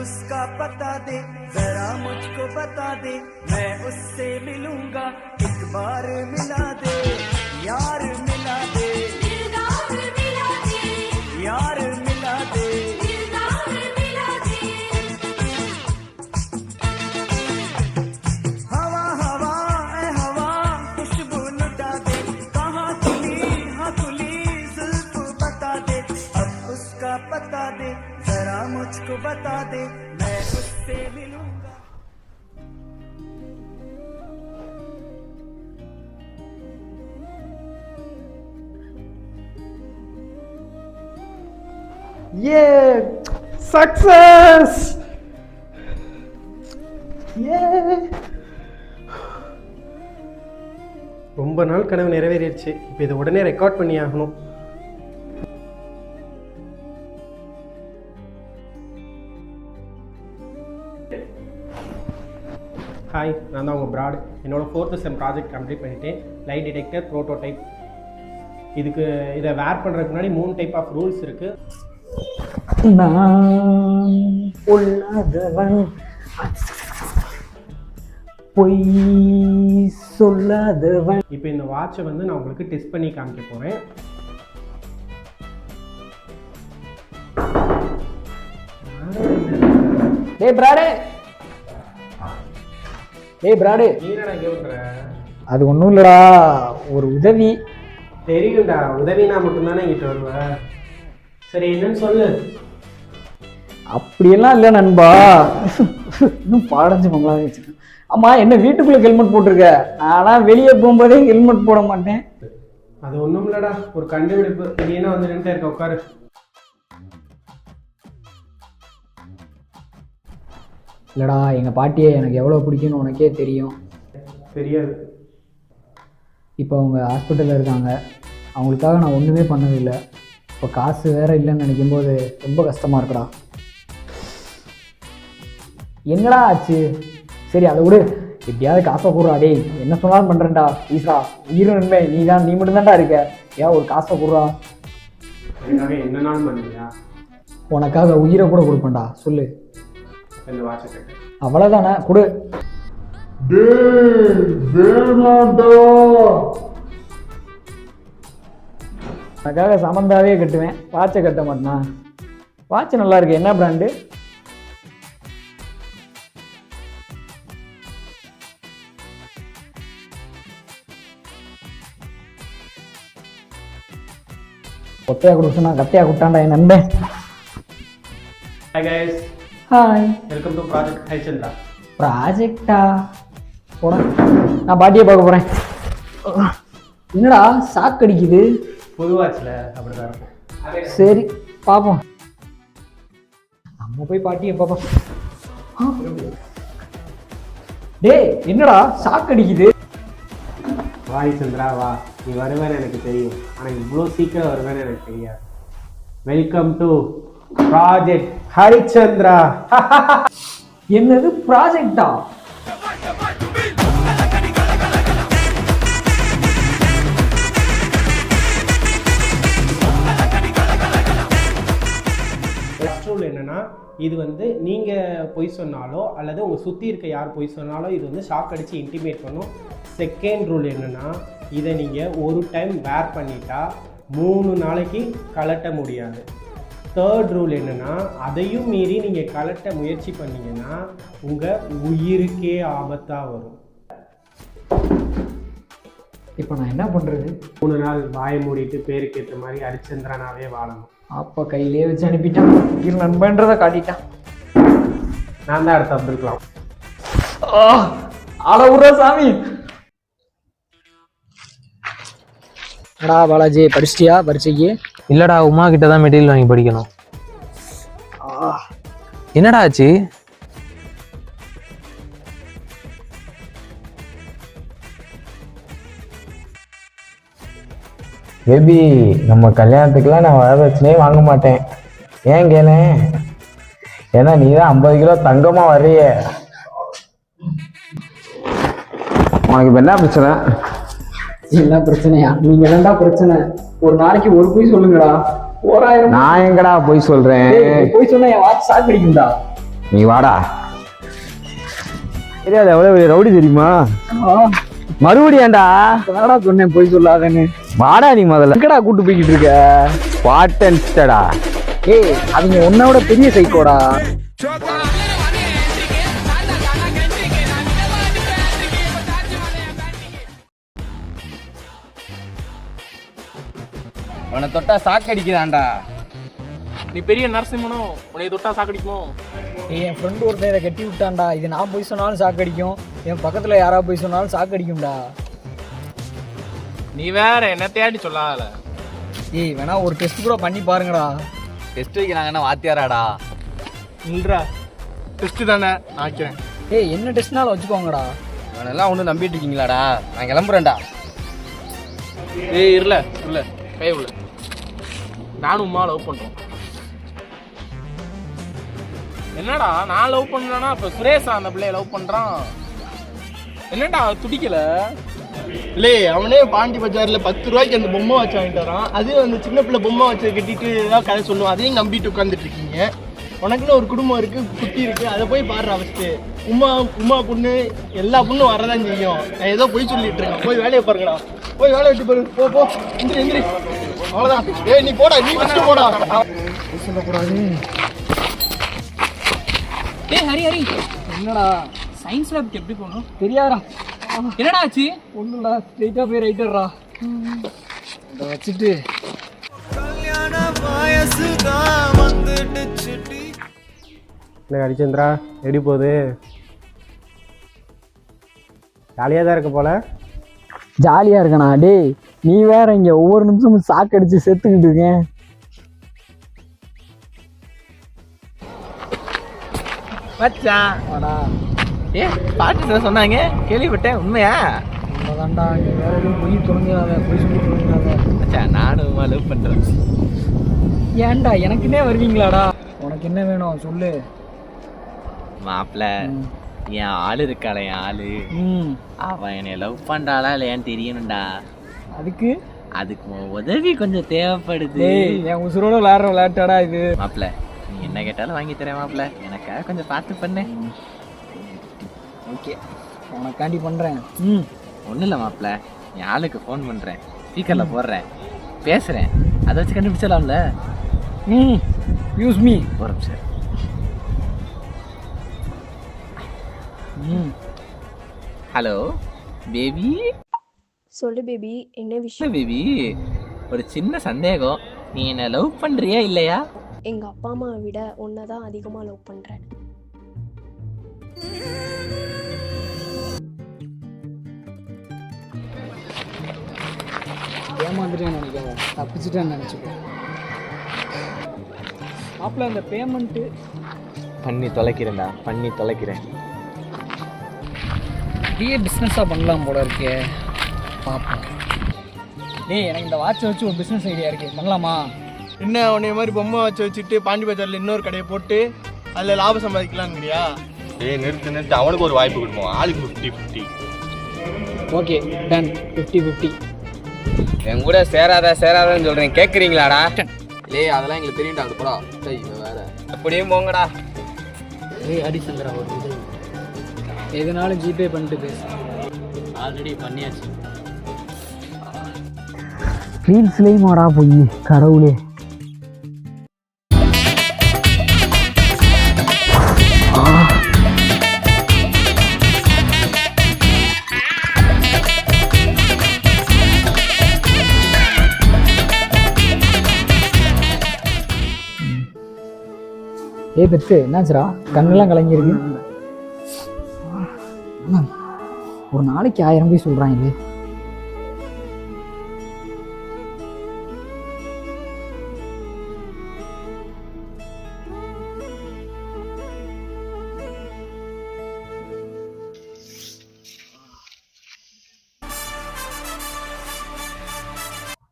उसका पता दे, जरा मुझको बता दे, मैं उससे मिलूंगा, एक बार मिला दे, यार मिला दे, यार मिला दे। हवा हवा ए हवा खुशबू लुटा दे, कहाँ खुली हाँ खुली जुल्फ बता दे, अब उसका पता दे, जरा मुझको बता दे, मैं उससे मिलूंगा। ये सक्सेस ये ரொம்ப நாள் கனவு நிறைவேறிடுச்சு. இப்போ இதை உடனே ரெக்கார்ட் பண்ணி ஆகணும். ஹாய், நான் தான் உங்கள் பிராட். என்னோடய 4th செம் ப்ராஜெக்ட் கம்ப்ளீட் பண்ணிட்டேன். Light detector prototype. இதை வேர் பண்ணுறதுக்கு முன்னாடி 3 டைப் ஆஃப் ரூல்ஸ் இருக்குது. நான் உள்ளதவன் பொய் சொல்லாதவன். இப்போ இந்த வாட்சை வந்து நான் உங்களுக்கு டெஸ்ட் பண்ணி காமிக்க போகிறேன். டேய் பிராடே, டேய் பிராடே, நீனடா கேட்குற? அது ஒன்றும் இல்லைடா, ஒரு உதவி. தெரியும்டா, உதவினா மட்டும்தானே இங்கிட்ட வருவேன். சரி, என்னன்னு சொல்லு. அப்படியெல்லாம் இல்லை நண்பா, இன்னும் பாடஞ்சு மங்களாவே வச்சுக்கேன். ஆமாம், என்ன வீட்டுக்குள்ளே ஹெல்மெட் போட்டிருக்க? ஆனால் வெளியே போகும்போதே ஹெல்மெட் போட மாட்டேன். அது ஒன்றும் இல்லைடா, ஒரு கண்டுபிடிப்பு. இது என்ன வந்து நின்றுட்டே இருக்க, உட்காரு. இல்லைடா, எங்கள் பாட்டியை எனக்கு எவ்வளோ பிடிக்கும்னு உனக்கே தெரியும். தெரியாது. இப்போ அவங்க ஹாஸ்பிட்டலில் இருக்காங்க. அவங்களுக்காக நான் ஒன்றுமே பண்ணதில்லை. இப்போ காசு வேறு இல்லைன்னு நினைக்கும்போது ரொம்ப கஷ்டமாக இருக்குடா. என்னடா ஆச்சு? சரி, அதை விடு. எப்படியாவது காசை கூடுறா. டேய், என்ன சொன்னாலும் பண்ணுறேன்டா. ஈஸ்ரா, உயிர் நன்மை நீ மட்டும்தான்டா இருக்க. ஏன் ஒரு காசை கூடுறா. என்னன்னாலும் பண்ணுவியா? உனக்காக உயிரை கூட கொடுப்பேன்டா. சொல்லு. அவ்வளோதானே, கொடு. உனக்காக சமந்தாவே கட்டுவேன், வாட்சை கட்ட மாட்டேனா? வாட்ச் நல்லா இருக்கு. என்ன பிராண்டு? கொத்தையா கொடுத்தா கத்தையா குட்டாண்டா என் நண்பன். Hi guys. Hi, welcome to project Harichandra. ப்ராஜெக்டா? போட, நான் பாட்டியை பார்க்க போகிறேன். என்னடா சாக்கு அடிக்குது? புது வாட்சில் அப்படிதான் இருக்கும். சரி, பார்ப்போம். நம்ம போய் பாட்டியை பார்ப்போம். டேய், என்னடா சாக்கு அடிக்குது? வாய் சந்திரா, வா. நீ வருவேன்னு எனக்கு தெரியும், ஆனால் இவ்வளோ சீக்கிரம் வருவேன்னு எனக்கு தெரியாது. Welcome to project Harishchandra. என்னது ப்ராஜெக்டா? ஃபர்ஸ்ட் ரூல் என்னன்னா, இது வந்து நீங்கள் பொய் சொன்னாலோ அல்லது உங்கள் சுற்றி இருக்க யார் பொய் சொன்னாலோ இது வந்து ஷாக் அடித்து இன்டிமேட் பண்ணும். செகண்ட் ரூல் என்னென்னா, இதை நீங்கள் ஒரு டைம் வேர் பண்ணிட்டா 3 நாளைக்கு கலட்ட முடியாது. தேர்ட் ரூல் என்னென்னா, அதையும் மீறி நீங்கள் கலட்ட முயற்சி பண்ணிங்கன்னா உங்கள் உயிருக்கே ஆபத்தாக வரும். இப்போ நான் என்ன பண்ணுறது? 3 நாள் வாயை மூடிட்டு பேருக்கு ஏற்ற மாதிரி ஹரிச்சந்திரனாவே வாழணும். அப்போ கையிலே வச்சு அனுப்பிட்டான். இது நண்பன்றதை காட்டிட்டான். நான் தான் அடுத்து வந்திருக்கலாம். ஆள விட்ற சாமி. என்னடா பாலாஜி, படிச்சிட்டியா பரீட்சைக்கு? இல்லடா, உமா கிட்ட தான் மெட்டீரியல் வாங்கி படிக்கணும். என்னடா ஆச்சு? பேபி, நம்ம கல்யாணத்துக்குலாம் நான் வரதட்சணையே வாங்க மாட்டேன். ஏன் கேளு? ஏன்னா நீ தான் 50 கிலோ தங்கமா வர்றிய. உனக்கு இப்போ என்ன பிரச்சனை? என்ன பிரச்சனையா? நீங்க என்னடா பிரச்சனை? ஒரு நாளைக்கு ஒரு பொய் சொல்லுங்கடா. 1000. நான் எங்கடா போய் சொல்றேன்? பொய் சொன்னா என் வாட்ச் சாக்கு அடிக்கும்டா. நீ வாடா. தெரியாது எவ்வளவு ரவுடி தெரியுமா? மறுபடியாண்டா என்னடா சொன்னேன் போய் சொல்லாதேன்னு. வாடா நீ முதல்ல எங்கடா கூட்டு போய்கிட்டு இருக்க? பாட்டன்ஸ்டடா. ஏய் அவங்க உன்னோட பெரிய சைக்கோடா. உன்னை தொட்டா சாக்கடிக்கிறான்டா. நீ பெரிய நரசிம்மனும் உன்னை தொட்டா சாக்கடிக்குமோ? என் ஃப்ரெண்டு ஒருத்தன் இதை கட்டி விட்டான்டா. இது நான் போய் சொன்னாலும் சாக்கடிக்கும், என் பக்கத்துல யாரா போய் சொன்னாலும் சாக்கடிக்கும்டா. நீ வேற என்ன தேடி சொல்லாத. ஏய் வேணா ஒரு டெஸ்ட் கூட பண்ணி பாருங்கடா. டெஸ்ட் வைக்கிறாங்கன்னா வாத்தியாராடா. இல்லடா டெஸ்ட் தானே ஆக்கிறேன். ஏய் என்ன டெஸ்ட்னாலும் வச்சுக்கோங்கடா. இவனெல்லாம் ஒன்று நம்பிட்டு இருக்கீங்களாடா? நான் கிளம்புறேன்டா. ஏய் இல்ல இல்ல கை உள்ள நானும் உமா லவ் பண்றோம். என்னடா நான் லவ் பண்ணலன்னா இப்ப சுரேஷா அந்த பிள்ளைய லவ் பண்றான். என்னடா துடிக்கல? இல்லே அவனே பாண்டி பஜார்ல 10 ரூபாய்க்கு அந்த பொம்மை வச்சு வாங்கிட்டு வரான். அது அந்த சின்ன பிள்ளை பொம்மை வச்சு கட்டிட்டு ஏதாவது கதை சொல்லுவோம். அதையும் நம்பிட்டு உட்காந்துட்டு இருக்கீங்க. உனக்குன்னு ஒரு குடும்பம் இருக்கு, குட்டி இருக்கு, அதை போய் பாடுறா ஃபஸ்ட்டு. உமா பொண்ணு எல்லா பொண்ணும் வரதான் செய்யும். நான் ஏதோ போய் சொல்லிட்டு இருக்கேன். போய் வேலையை பாருங்கடா. போய் வேலையை விட்டு பாரு. போ போ எந்திரி எந்திரி. அவ்வளோதான். ஏய் நீ போடா, நீ ஃபஸ்ட்டு போடா. சொல்லக்கூடாது. டேய் ஹரி ஹரி, என்னடா சயின்ஸ் லேப்க்கு எப்படி போகணும்? தெரியாதா? என்னடா ஆச்சு? ஒண்ணுடா ஸ்ட்ரெயிட்டா போய் ரைட்டர்ரா. இதை வச்சுட்டு கல்யாண வயசுதான் வந்துடுச்சு. ஹரிச்சந்திரா எப்படி போகுது? ஜாலியாக தான் இருக்க போல. ஜாலியா இருக்கணா? டேய் நீ வேற இங்க ஒவ்வொரு நிமிஷமும் சாக்கடிச்சு செத்துக்கிட்டு இருக்கேன். மச்சான் வாடா. ஏ பாட்டு சொன்னாங்க கேள்விப்பட்டேன், உண்மையா? உண்மைதான்டா. நீ வேற எதுவும் பொய் தொடங்கிறாத, பொய் சொல்லி தொடங்கிறாத. மச்சான் நானும் லவ் பண்றேன். ஏன்டா எனக்குன்னே வருவீங்களாடா? உனக்கு என்ன வேணும் சொல்லு. மாப்பிள்ள என் ஆளு இருக்காள, என் ஆளு அவன் என்னை லவ் பண்றாளா இல்லையான்னு தெரியணும்டா. அதுக்கு உதவி கொஞ்சம் தேவைப்படுது. என் உசுரோட விளையாடுற விளையாட்டாடா இது. மாப்பிள்ள நீ என்ன கேட்டாலும் வாங்கி தரேன் மாப்பிள்ள. எனக்காக கொஞ்சம் பார்த்து பண்ணு. ஓகே உனக்காண்டி பண்றேன். ஒன்றும் இல்லை மாப்பிள்ள, என் ஆளுக்கு ஃபோன் பண்ணுறேன், ஸ்பீக்கரில் போடுறேன், பேசுகிறேன், அதை வச்சு கண்டுபிடிச்சிடலாம்ல. Use me. ஒரு நிமிஷம். Hello baby. சொல்லு பேபி, என்ன விஷயம்? பேபி ஒரு சின்ன சந்தேகம், நீ என்ன லவ் பண்ணுறியா இல்லையா? எங்கள் அப்பா அம்மாவை விட உன்னை தான் அதிகமாக லவ் பண்ணுறேன். ஏமாந்துட்டேன்னு நினைக்காத, தப்பிச்சுட்டேன்னு நினச்சிக்கோ. மாப்பிள்ள அந்த பேமெண்ட்டு பண்ணி தொலைக்கிறேன்டா, பண்ணி தொலைக்கிறேன். பெரிய பிஸ்னஸாக பண்ணலாம் போல இருக்கே. பார்ப்போம். டேய் எனக்கு இந்த வாட்சை வச்சு ஒரு பிஸ்னஸ் ஐடியா இருக்கு, பண்ணலாமா? என்ன உன்னைய மாதிரி பொம்மை வச்சுட்டு பாண்டி பஜார்ல இன்னொரு கடையை போட்டு அதில் லாபம் சம்பாதிக்கலாம்ங்கிறியா? ஏய் நிறுத்து, அவனுக்கு ஒரு வாய்ப்பு கொடுப்போம். ஆளுக்கு 50-50. Okay done. 50-50. என் கூட சேராதான்னு சொல்றேன், கேட்குறீங்களாடா? ஏய் அதெல்லாம் எங்களுக்கு தெரியும்டா. அது போடா. சரி வேற அப்படியும் போங்கடா. ஏய் ஹரிச்சந்திரா, ஒரு இது எதுனாலும் ஜிபே பண்ணிட்டு பேசு. ஆல்ரெடி பண்ணியாச்சு. ரீல்ஸ்லேயும் மாடா போய் கடவுளே. ஏய் பெத்து என்னாச்சுடா? கண்ணெல்லாம் கலங்கிருக்கு. ஒரு நாளைக்கு 1000 போய் சொல்றாங்க.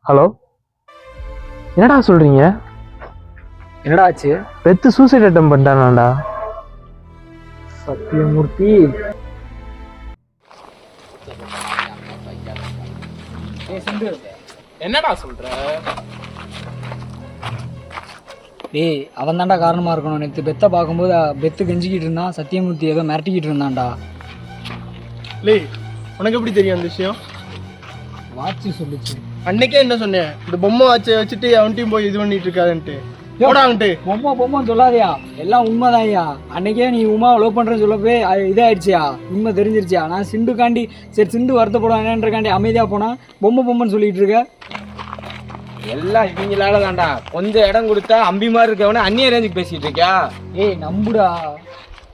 ஹலோ, என்னடா சொல்றீங்க? என்னடா ஆச்சு? பெத்து சூசைட் அட்டம் பண்ணிட்டானாடா. சத்தியமூர்த்தி. என்னடா சொல்ற? டேய் அவன் தான்டா காரணமாக இருக்கணும். நேற்று பெத்தை பார்க்கும்போது பெத்து கெஞ்சிக்கிட்டு இருந்தான், சத்தியமூர்த்தி ஏதோ மிரட்டிக்கிட்டு இருந்தான்டா. லே உனக்கு எப்படி தெரியும் அந்த விஷயம்? வாட்சி சொல்லிச்சு. அன்னைக்கே என்ன சொன்னேன், இந்த பொம்மை வாட்சை வச்சுட்டு அவன்கிட்டையும் போய் இது பண்ணிட்டு இருக்காதுன்ட்டு. பொம்மை சொல்லாதயா, எல்லாம் உண்மைதான்யா. அன்னைக்கே நீ உமா லவ் பண்றேன்னு சொல்லப்பே இதாயிடுச்சியா, உண்மை தெரிஞ்சிருச்சியா. நான் சிண்டுக்காண்டி சரி சிண்டு வருத்தப்படுவானேன்றக்காண்டி அமைதியா போனா பொம்மைன்னு சொல்லிட்டு இருக்க. எல்லாம் இவங்களால தான்டா. கொஞ்சம் இடம் கொடுத்தா அம்பி மாதிரி இருக்கவன அந்நிய ரேஞ்சுக்கு பேசிட்டு இருக்கியா? ஏய் நம்புடா,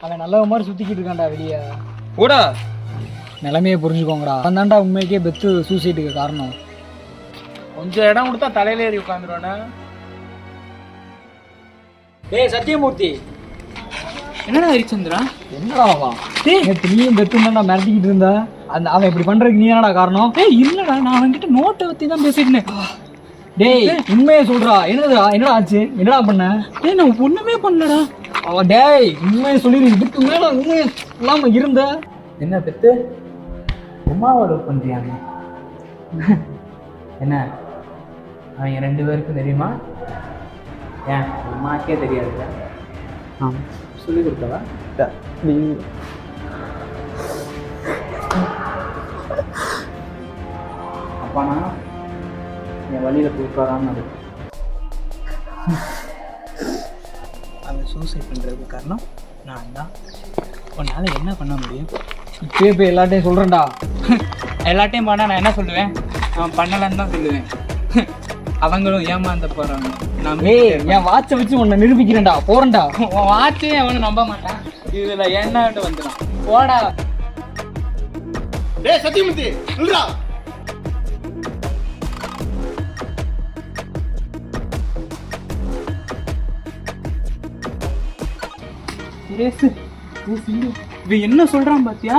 அவன் நல்ல மாதிரி சுத்திக்கிட்டு இருக்கான்டா வெளியே. கூட நிலைமையை புரிஞ்சுக்கோங்கடா. அவன் தான்டா உண்மைக்கே பெத்து சூசைடுக்கு காரணம். கொஞ்சம் இடம் கொடுத்தா தலையில ஏறி உட்காந்துருவானே. டேய் சத்தியமூர்த்தி, என்னடா ஹரிச்சந்திரா? என்னடா அவன் நேற்று நீயும் பெத்து தான்டா மிரட்டிக்கிட்டு இருந்தா. அந்த அவன் இப்படி பண்றதுக்கு நீ என்னடா காரணம்? ஏய் இல்லடா, நான் அவன்கிட்ட நோட்டை பத்தி தான் பேசிட்டேன். டேய் உண்மையை சொல்றா, என்னடா ஆச்சு, என்னடா பண்ண? டேய் நான் ஒண்ணுமே பண்ணலடா. அவன் டேய் உண்மையை சொல்லிடு, இதுக்கு மேல உண்மையை இல்லாம இருந்த. என்ன பெத்து உமாவை லவ் பண்றியாங்க? என்ன அவங்க 2 பேருக்கும் தெரியுமா? ஏன் உமாக்கே தெரியாது? சொல்லி கொடுத்தவா? அப்பானா என் வழியில கொடுக்காதான்னு இருக்கு. அவன் சூசைட் பண்றதுக்கு காரணம் நான் தான். உன்னால என்ன பண்ண முடியும்? இப்பயே போய் எல்லாத்தையும் சொல்றேன்டா. எல்லாத்தையும் பண்ணா நான் என்ன சொல்லுவேன்? அவன் பண்ணலன்னு தான் சொல்லுவேன். அவங்களும் ஏமாந்த போறாங்க. நான் என் வாட்சை வச்சு உன்னை நிரூபிக்கிறேன்டா. போறேன்டா. உன் வாட்சே அவனு நம்ப மாட்டான். இதுல என்ன வந்துடும். போடா. டேய் சத்தியமூர்த்தி நில்றா. இவன் என்ன சொல்றான் பாத்தியா?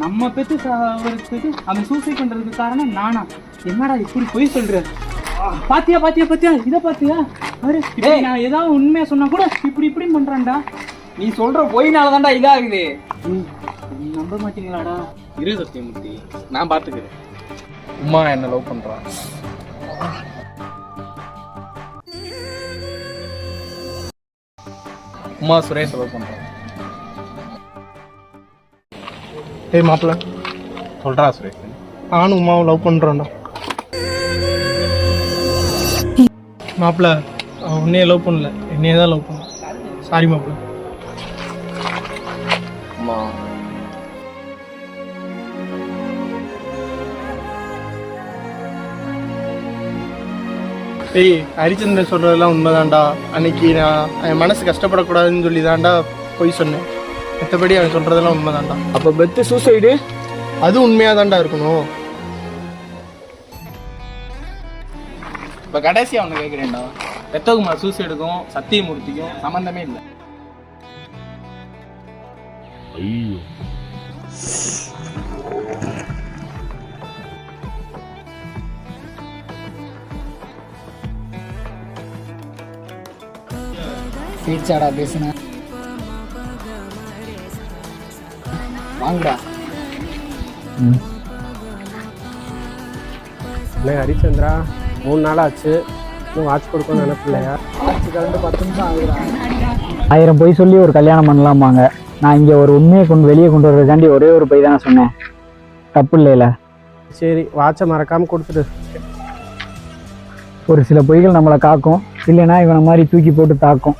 நம்ம பெத்து சாவறதுக்கு அவன் சூசைட் பண்றதுக்கு காரணம் நானா? என்னடா இப்படி போய் சொல்ற? பாத்தியா இத பாத்தியா? நான் ஏதாவது உண்மையா சொன்னா கூட இப்படி பண்றான்டா. நீ சொல்ற பொய்னால தான்டா இதாகுது. நம்ப மாட்டீங்களாடா? இரு சத்தியமூர்த்தி, நான் பாத்துக்கிறேன். உமா என்ன லவ் பண்றான். உமா சுரேஷ் லவ் பண்றான். ஏய் மாப்பிள்ள சொல்றா சுரேஷ். நானும் உமாவை லவ் பண்றேன்டா. மாப்பிள்ள அவன் உன்னையே லவ் பண்ணல, என்னையே தான் லவ் பண்ண. சாரி மாப்பிள்ள. உமா ஏய் ஹரிச்சந்திரன் சொல்றதெல்லாம் உண்மைதான்டா. அன்னைக்கு நான் என் மனசு கஷ்டப்படக்கூடாதுன்னு சொல்லி தான்டா போய் சொன்னேன். மற்றபடி அவன் சொல்றதெல்லாம் உண்மைதான்டா. அப்ப பெத்து சூசைடு அது உண்மையா தான்டா இருக்கணும். இப்ப கடைசியா அவனை கேட்கிறேன்டா, பெத்தகுமார் சூசைடுக்கும் சத்தியமூர்த்திக்கும் சம்பந்தமே இல்லை. பேச்சாடா பேசுன. வாங்கடா. இல்லை ஹரிச்சந்திரா, 3 நாள் ஆச்சு, இன்னும் வாட்ச் கொடுக்கணும்னு நினைப்பில்லையா? ஆச்சு கலந்து 10 நிமிஷம் ஆகுதுடா. 1000 பொய் சொல்லி ஒரு கல்யாணம் பண்ணலாமாங்க. நான் இங்கே ஒரு உண்மையை வெளியே கொண்டு வர்றதுக்காண்டி ஒரே ஒரு பொய் தானே சொன்னேன். தப்பு இல்லைல? சரி வாட்சை மறக்காமல் கொடுத்துட்டு. ஒரு சில பொய்கள் நம்மளை காக்கும், இல்லைன்னா இவனை மாதிரி தூக்கி போட்டு தாக்கும்.